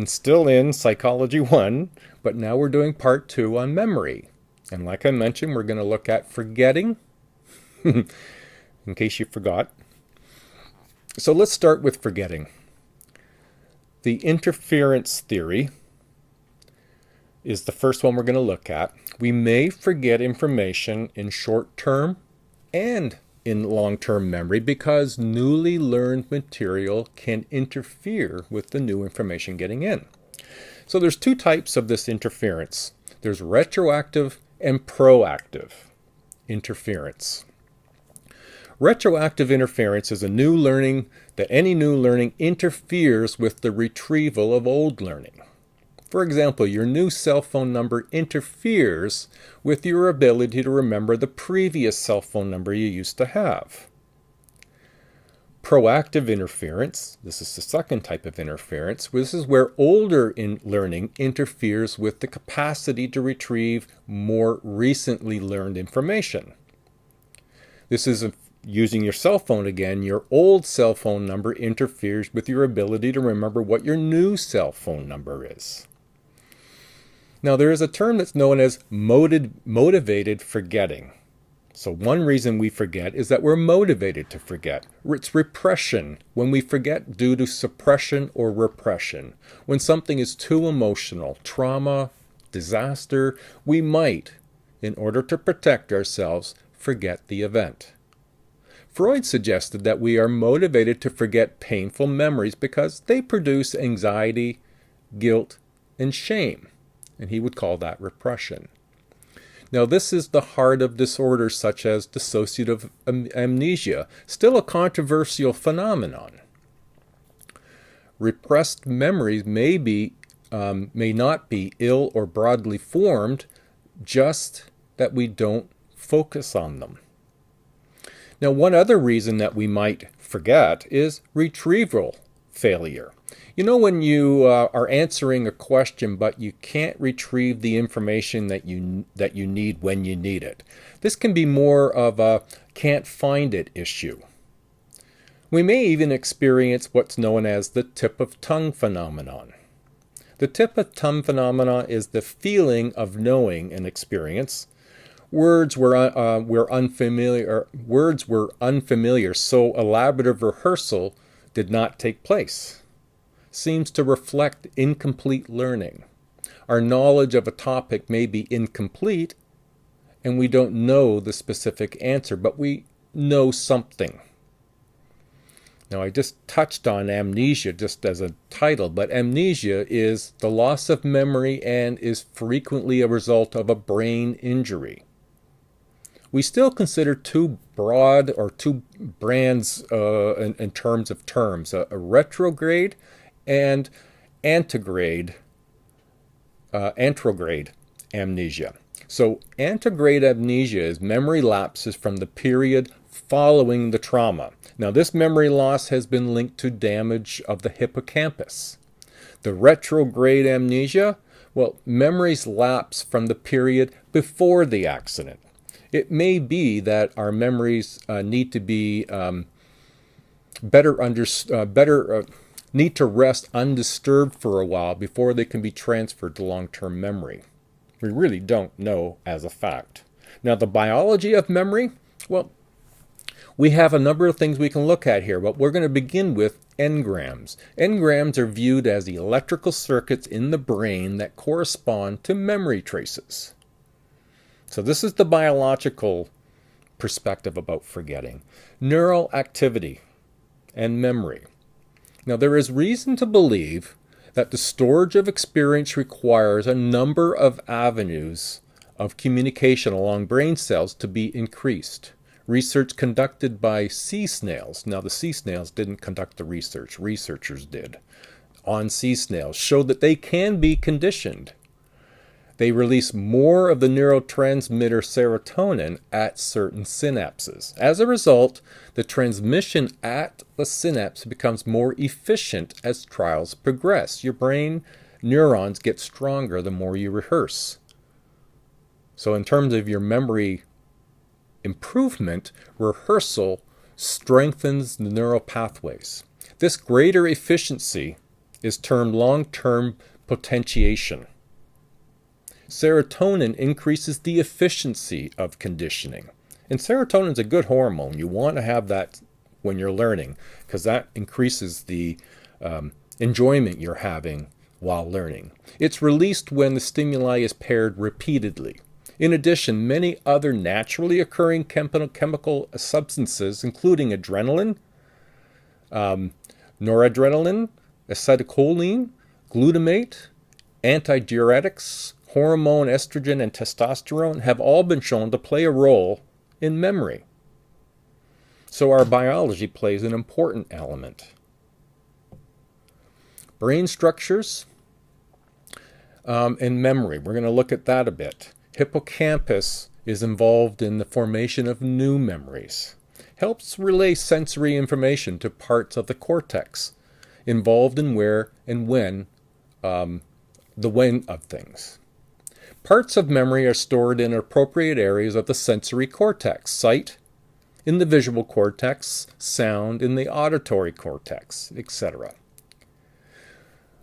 still in Psychology 1, but now we're doing part 2 on memory. And like I mentioned, we're going to look at forgetting, in case you forgot. So let's start with forgetting. The interference theory is the first one we're going to look at. We may forget information in short-term and in long-term memory because newly learned material can interfere with the new information getting in. So there's two types of this interference. There's retroactive and proactive interference. Retroactive interference is any new learning interferes with the retrieval of old learning. For example, your new cell phone number interferes with your ability to remember the previous cell phone number you used to have. Proactive interference, this is the second type of interference. This is where older learning interferes with the capacity to retrieve more recently learned information. This is using your cell phone again. Your old cell phone number interferes with your ability to remember what your new cell phone number is. Now, there is a term that's known as motivated forgetting. So one reason we forget is that we're motivated to forget. It's repression, when we forget due to suppression or repression. When something is too emotional, trauma, disaster, we might, in order to protect ourselves, forget the event. Freud suggested that we are motivated to forget painful memories because they produce anxiety, guilt, and shame. And he would call that repression. Now, this is the heart of disorders such as dissociative amnesia, still a controversial phenomenon. Repressed memories may not be ill or broadly formed, just that we don't focus on them. Now, one other reason that we might forget is retrieval failure. You know, when you are answering a question but you can't retrieve the information that you need when you need it. This can be more of a can't find it issue. We may even experience what's known as the tip of tongue phenomenon. The tip of tongue phenomenon is the feeling of knowing an experience. Words were unfamiliar, so elaborative rehearsal did not take place. Seems to reflect incomplete learning. Our knowledge of a topic may be incomplete, and we don't know the specific answer, but we know something. Now, I just touched on amnesia just as a title, but amnesia is the loss of memory and is frequently a result of a brain injury. We still consider two brands in terms of terms, a retrograde and antegrade amnesia. So antegrade amnesia is memory lapses from the period following the trauma. Now, this memory loss has been linked to damage of the hippocampus. The retrograde amnesia, well, memories lapse from the period before the accident. It may be that our memories need to be need to rest undisturbed for a while before they can be transferred to long-term memory. We really don't know as a fact. Now, the biology of memory, well, we have a number of things we can look at here, but we're going to begin with engrams. Engrams are viewed as the electrical circuits in the brain that correspond to memory traces. So this is the biological perspective about forgetting. Neural activity and memory. Now, there is reason to believe that the storage of experience requires a number of avenues of communication along brain cells to be increased. Research conducted by sea snails, now the sea snails didn't conduct the research, researchers did, on sea snails showed that they can be conditioned. They release more of the neurotransmitter serotonin at certain synapses. As a result, the transmission at the synapse becomes more efficient as trials progress. Your brain neurons get stronger the more you rehearse. So in terms of your memory improvement, rehearsal strengthens the neural pathways. This greater efficiency is termed long-term potentiation. Serotonin increases the efficiency of conditioning. And serotonin is a good hormone. You want to have that when you're learning because that increases the enjoyment you're having while learning. It's released when the stimuli is paired repeatedly. In addition, many other naturally occurring chemical substances, including adrenaline, noradrenaline, acetylcholine, glutamate, antidiuretics, hormone estrogen, and testosterone, have all been shown to play a role in memory. So our biology plays an important element. Brain structures and memory. We're going to look at that a bit. Hippocampus is involved in the formation of new memories. Helps relay sensory information to parts of the cortex, involved in where and when, the when of things. Parts of memory are stored in appropriate areas of the sensory cortex: sight in the visual cortex, sound in the auditory cortex, etc.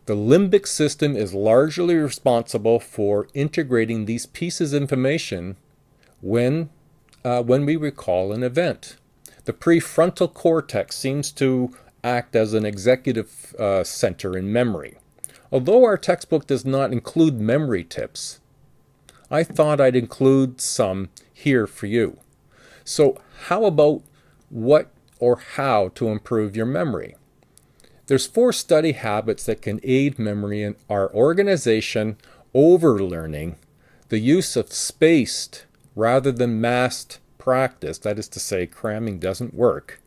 The limbic system is largely responsible for integrating these pieces of information when we recall an event. The prefrontal cortex seems to act as an executive center in memory. Although our textbook does not include memory tips, I thought I'd include some here for you. So how about what or how to improve your memory? There's 4 study habits that can aid memory in our organization, overlearning, the use of spaced rather than massed practice, that is to say cramming doesn't work,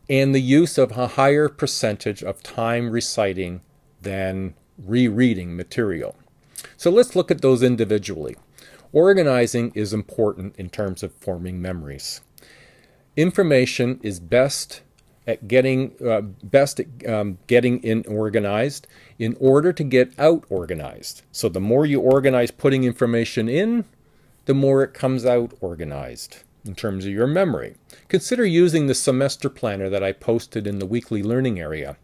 and the use of a higher percentage of time reciting than rereading material. So let's look at those individually. Organizing is important in terms of forming memories. Information is best at getting in organized in order to get out organized. So the more you organize putting information in, the more it comes out organized in terms of your memory. Consider using the semester planner that I posted in the weekly learning area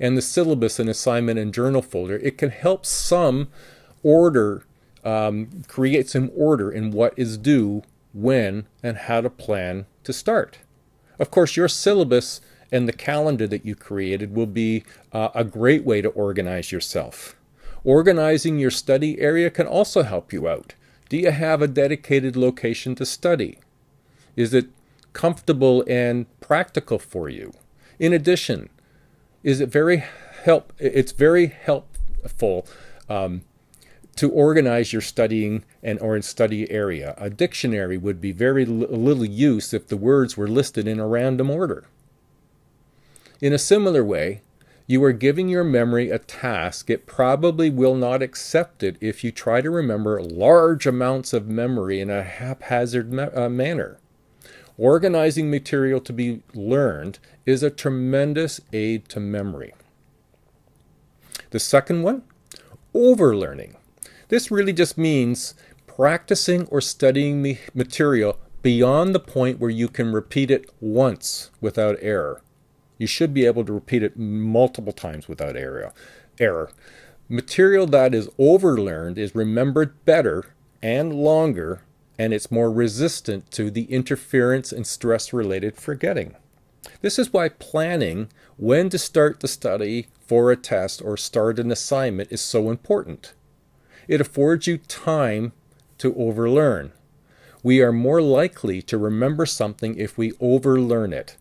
and the syllabus and assignment and journal folder. It can help some order, create some order in what is due, when, and how to plan to start. Of course, your syllabus and the calendar that you created will be a great way to organize yourself. Organizing your study area can also help you out. Do you have a dedicated location to study? Is it comfortable and practical for you? In addition, it's very helpful to organize your studying or in study area. A dictionary would be very little use if the words were listed in a random order. In a similar way, you are giving your memory a task. It probably will not accept it if you try to remember large amounts of memory in a haphazard manner. Organizing material to be learned is a tremendous aid to memory. The second one, overlearning. This really just means practicing or studying the material beyond the point where you can repeat it once without error. You should be able to repeat it multiple times without error. Material that is overlearned is remembered better and longer, and it's more resistant to the interference and stress-related forgetting. This is why planning when to start the study for a test or start an assignment is so important. It affords you time to overlearn. We are more likely to remember something if we overlearn it.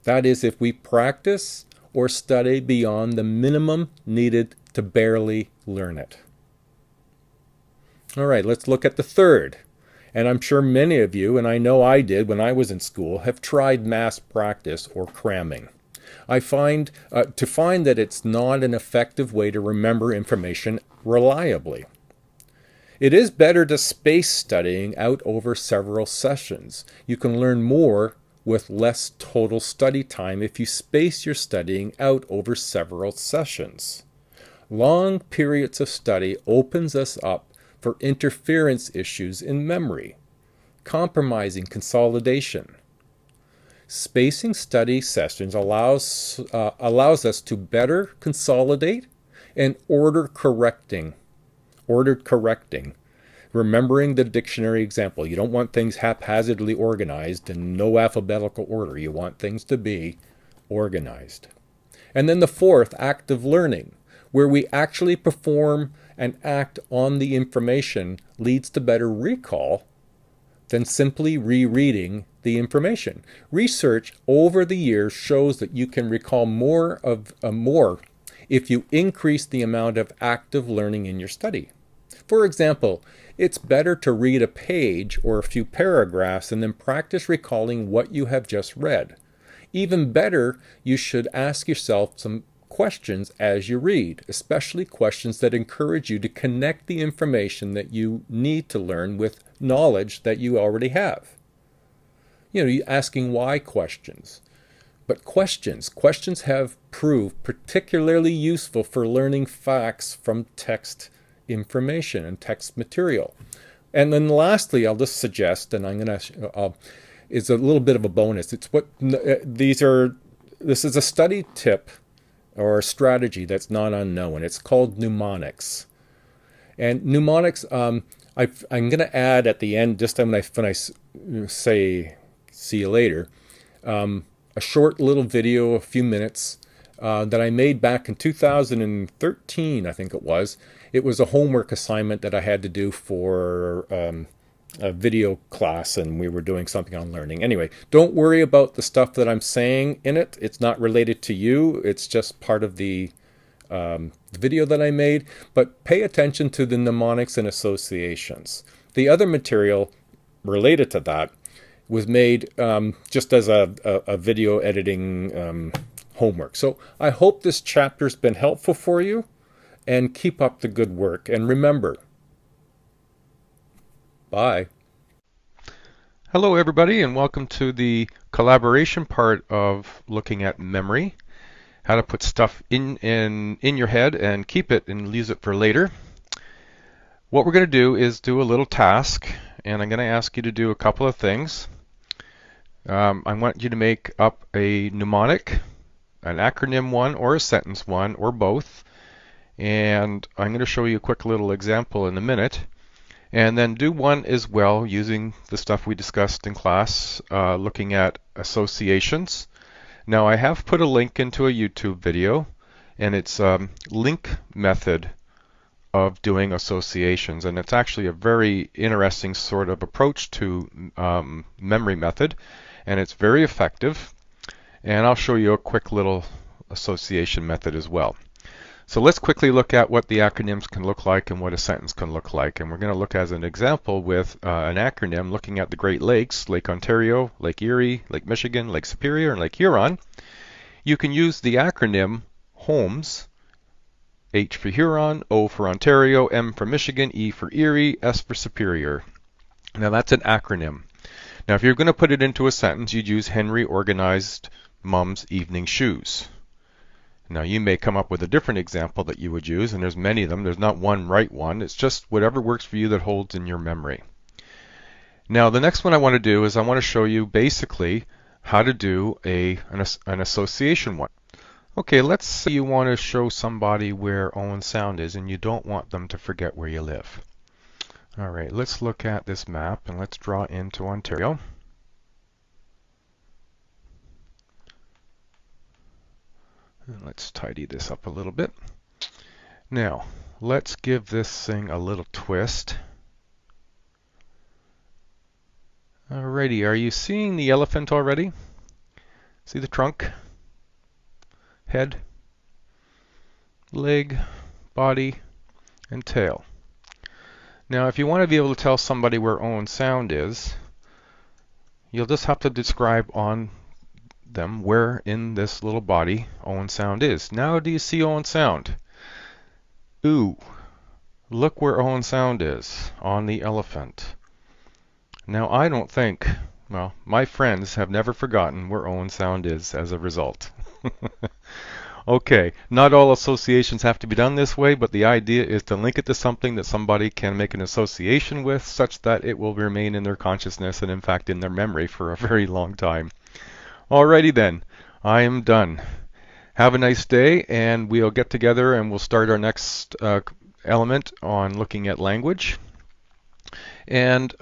That is, if we practice or study beyond the minimum needed to barely learn it. All right, let's look at the third. And I'm sure many of you, and I know I did when I was in school, have tried mass practice or cramming. I find that it's not an effective way to remember information reliably. It is better to space studying out over several sessions. You can learn more with less total study time if you space your studying out over several sessions. Long periods of study opens us up for interference issues in memory, compromising consolidation. Spacing study sessions allows us to better consolidate and ordered correcting. Remembering the dictionary example, you don't want things haphazardly organized in no alphabetical order. You want things to be organized. And then the fourth, active learning, where we actually perform and act on the information, leads to better recall than simply rereading the information. Research over the years shows that you can recall more if you increase the amount of active learning in your study. For example, it's better to read a page or a few paragraphs and then practice recalling what you have just read. Even better, you should ask yourself some questions as you read, especially questions that encourage you to connect the information that you need to learn with knowledge that you already have. You're asking why questions. But questions have proved particularly useful for learning facts from text information and text material. And then lastly, I'll just suggest, and it's a little bit of a bonus. It's this is a study tip or a strategy that's not unknown. It's called mnemonics. And mnemonics, I'm going to add at the end, just when I say see you later, a short little video, a few minutes, that I made back in 2013, I think it was. It was a homework assignment that I had to do for a video class, and we were doing something on learning. Anyway, don't worry about the stuff that I'm saying in it. It's not related to you. It's just part of the video that I made. But pay attention to the mnemonics and associations. The other material related to that was made just as a video editing homework. So I hope this chapter's been helpful for you, and keep up the good work. And remember, bye. Hello everybody, and welcome to the collaboration part of looking at memory. How to put stuff in your head and keep it and use it for later. What we're going to do is do a little task, and I'm going to ask you to do a couple of things. I want you to make up a mnemonic, an acronym one, or a sentence one, or both. And I'm going to show you a quick little example in a minute. And then do one as well using the stuff we discussed in class, looking at associations. Now I have put a link into a YouTube video, and it's a link method of doing associations. And it's actually a very interesting sort of approach to memory method. And it's very effective. And I'll show you a quick little association method as well. So let's quickly look at what the acronyms can look like and what a sentence can look like. And we're going to look as an example with an acronym looking at the Great Lakes, Lake Ontario, Lake Erie, Lake Michigan, Lake Superior, and Lake Huron. You can use the acronym HOMES, H for Huron, O for Ontario, M for Michigan, E for Erie, S for Superior. Now that's an acronym. Now if you're going to put it into a sentence, you'd use Henry organized Mom's evening shoes. Now you may come up with a different example that you would use, and there's many of them. There's not one right one. It's just whatever works for you that holds in your memory. Now the next one I want to do is I want to show you basically how to do an association one. Okay, let's say you want to show somebody where Owen Sound is and you don't want them to forget where you live. Alright, let's look at this map and let's draw into Ontario. Let's tidy this up a little bit. Now, let's give this thing a little twist. Alrighty, are you seeing the elephant already? See the trunk, head, leg, body, and tail. Now, if you want to be able to tell somebody where Owen Sound is, you'll just have to describe on them where in this little body Owen Sound is. Now do you see Owen Sound? Ooh, look where Owen Sound is, on the elephant. Now I don't think, well, my friends have never forgotten where Owen Sound is as a result. Okay, not all associations have to be done this way, but the idea is to link it to something that somebody can make an association with such that it will remain in their consciousness and in fact in their memory for a very long time. Alrighty then, I am done. Have a nice day, and we'll get together and we'll start our next element on looking at language and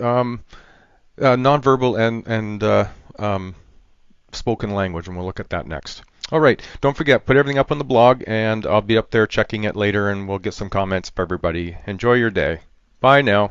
nonverbal and spoken language, and we'll look at that next. All right, don't forget, put everything up on the blog, and I'll be up there checking it later, and we'll get some comments for everybody. Enjoy your day. Bye now.